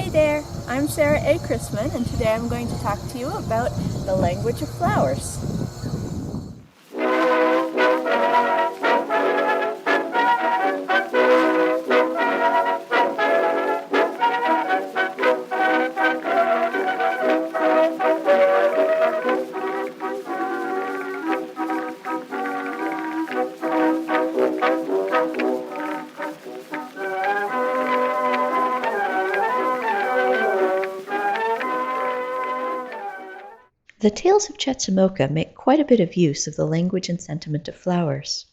Hey there, I'm Sarah A. Chrisman, and today I'm going to talk to you about the language of flowers. The tales of Chetzemoka make quite a bit of use of the language and sentiment of flowers.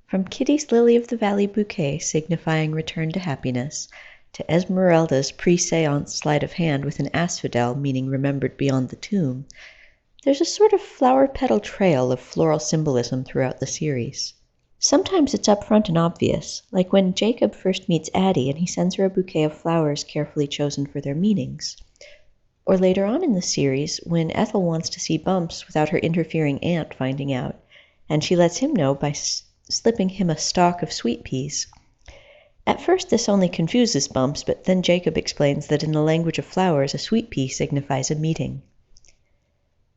From Kitty's lily of the valley bouquet signifying return to happiness, to Esmeralda's pre-seance sleight of hand with an asphodel meaning remembered beyond the tomb, there's a sort of flower petal trail of floral symbolism throughout the series. Sometimes it's upfront and obvious, like when Jacob first meets Addie and he sends her a bouquet of flowers carefully chosen for their meanings. Or later on in the series, when Ethel wants to see Bumps without her interfering aunt finding out, and she lets him know by slipping him a stalk of sweet peas. At first this only confuses Bumps, but then Jacob explains that in the language of flowers a sweet pea signifies a meeting.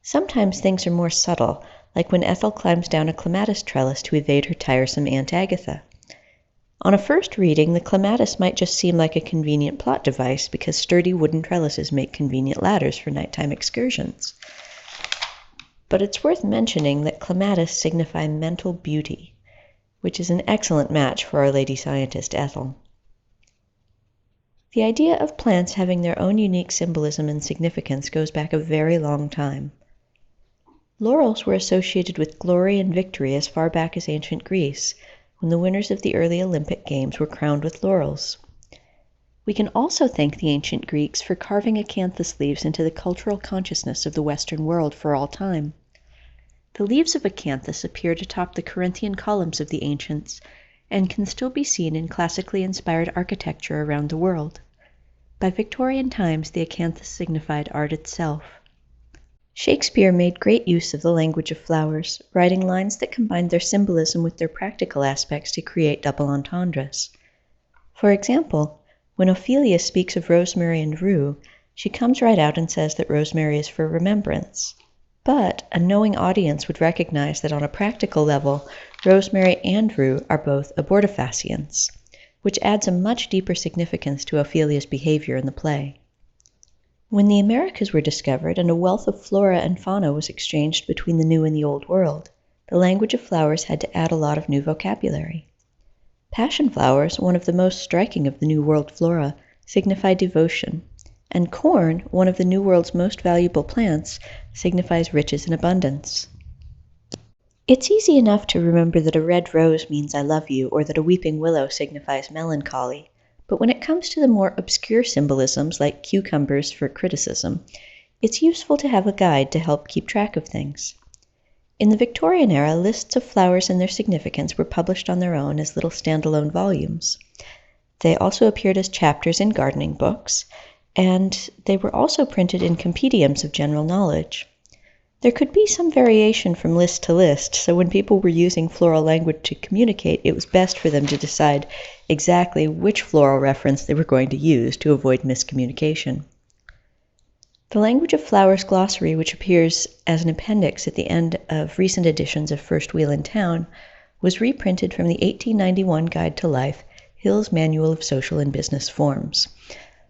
Sometimes things are more subtle, like when Ethel climbs down a clematis trellis to evade her tiresome Aunt Agatha. On a first reading, the clematis might just seem like a convenient plot device because sturdy wooden trellises make convenient ladders for nighttime excursions. But it's worth mentioning that clematis signify mental beauty, which is an excellent match for our lady scientist Ethel. The idea of plants having their own unique symbolism and significance goes back a very long time. Laurels were associated with glory and victory as far back as ancient Greece, when the winners of the early Olympic Games were crowned with laurels. We can also thank the ancient Greeks for carving acanthus leaves into the cultural consciousness of the Western world for all time. The leaves of acanthus appeared atop the Corinthian columns of the ancients and can still be seen in classically inspired architecture around the world. By Victorian times, the acanthus signified art itself. Shakespeare made great use of the language of flowers, writing lines that combined their symbolism with their practical aspects to create double entendres. For example, when Ophelia speaks of rosemary and rue, she comes right out and says that rosemary is for remembrance. But a knowing audience would recognize that on a practical level, rosemary and rue are both abortifacients, which adds a much deeper significance to Ophelia's behavior in the play. When the Americas were discovered and a wealth of flora and fauna was exchanged between the New and the Old World, the language of flowers had to add a lot of new vocabulary. Passion flowers, one of the most striking of the New World flora, signify devotion, and corn, one of the New World's most valuable plants, signifies riches and abundance. It's easy enough to remember that a red rose means I love you, or that a weeping willow signifies melancholy. But when it comes to the more obscure symbolisms like cucumbers for criticism, it's useful to have a guide to help keep track of things. In the Victorian era, lists of flowers and their significance were published on their own as little standalone volumes. They also appeared as chapters in gardening books, and they were also printed in compendiums of general knowledge. There could be some variation from list to list, so when people were using floral language to communicate, it was best for them to decide exactly which floral reference they were going to use to avoid miscommunication. The Language of Flowers Glossary, which appears as an appendix at the end of recent editions of First Wheel in Town, was reprinted from the 1891 Guide to Life, Hill's Manual of Social and Business Forms.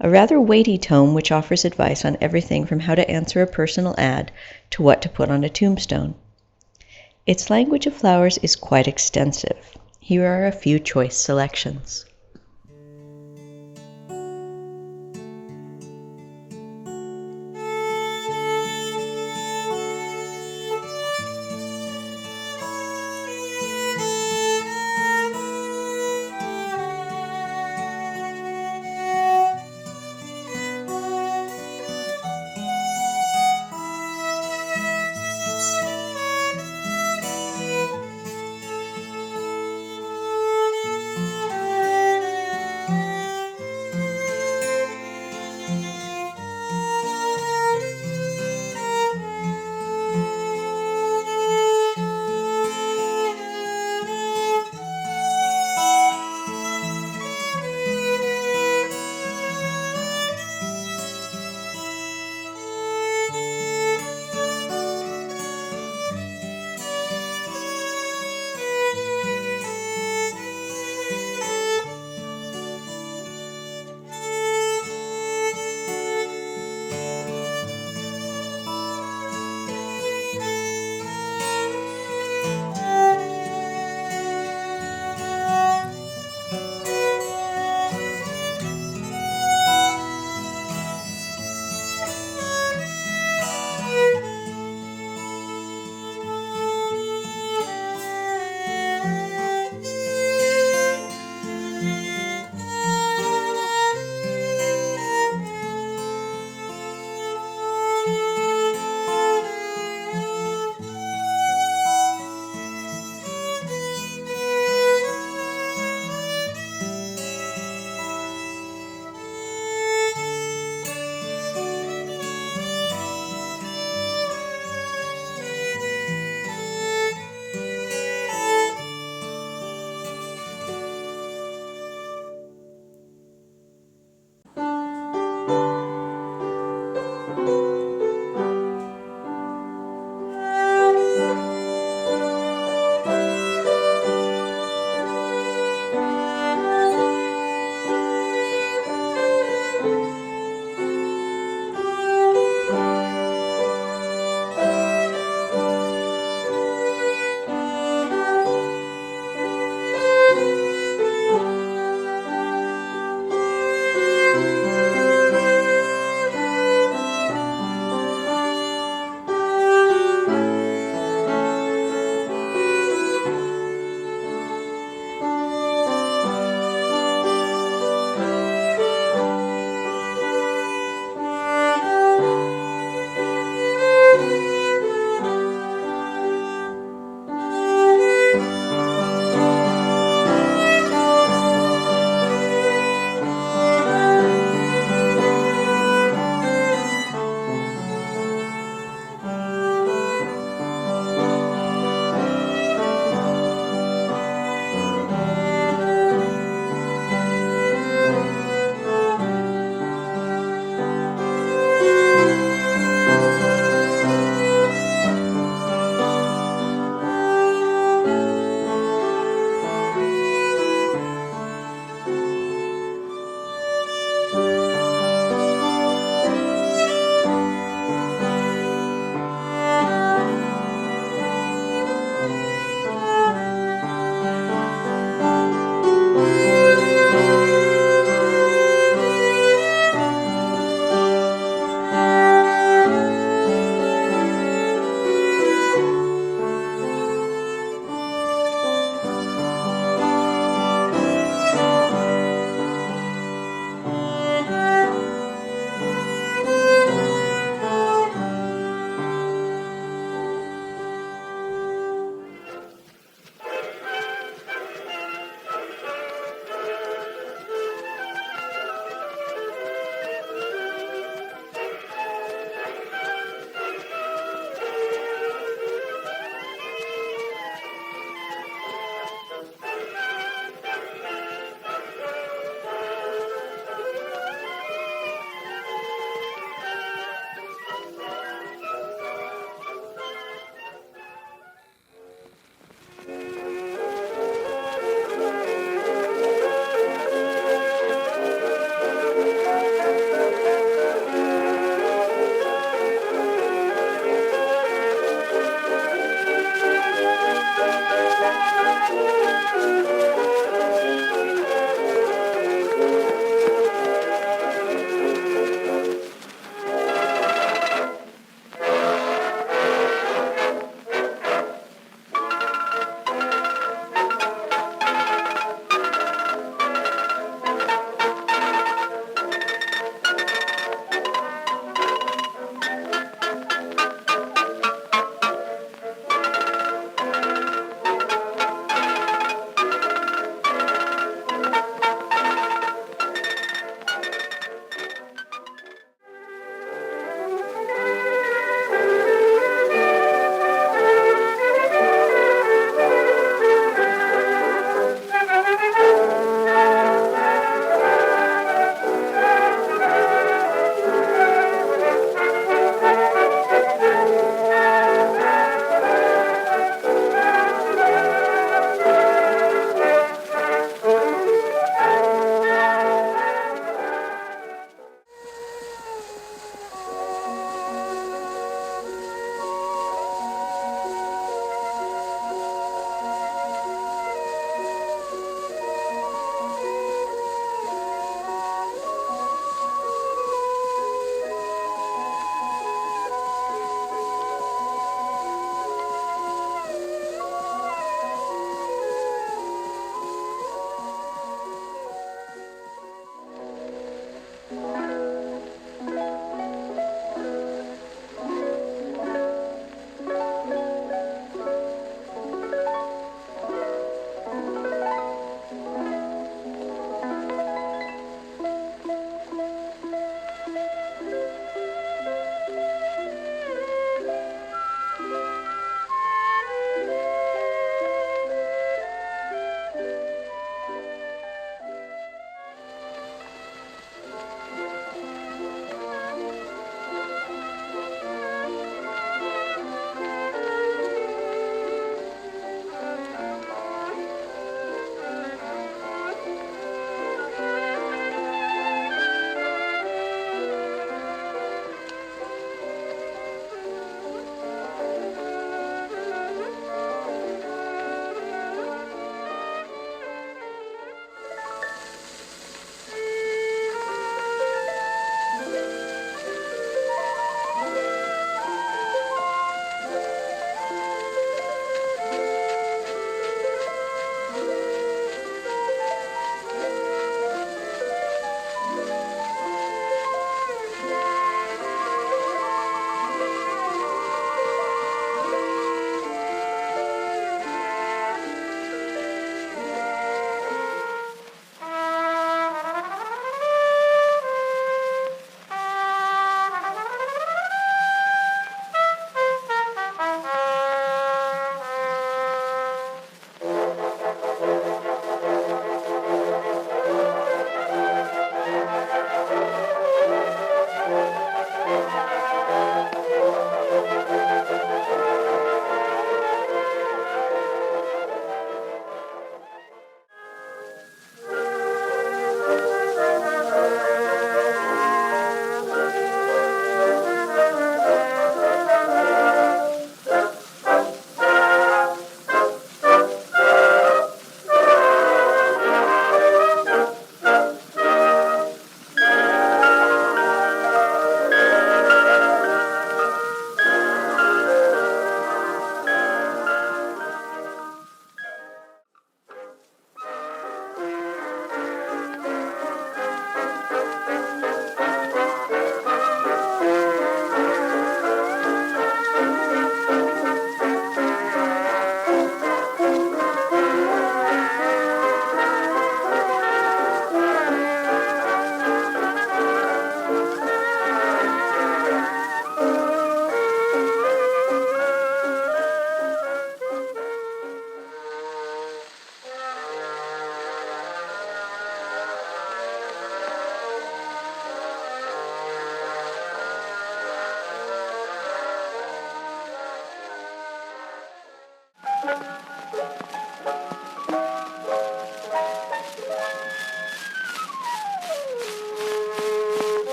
A rather weighty tome which offers advice on everything from how to answer a personal ad to what to put on a tombstone. Its language of flowers is quite extensive. Here are a few choice selections.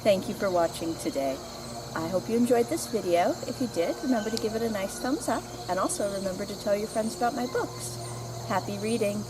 Thank you for watching today. I hope you enjoyed this video. If you did, remember to give it a nice thumbs up, and also remember to tell your friends about my books. Happy reading!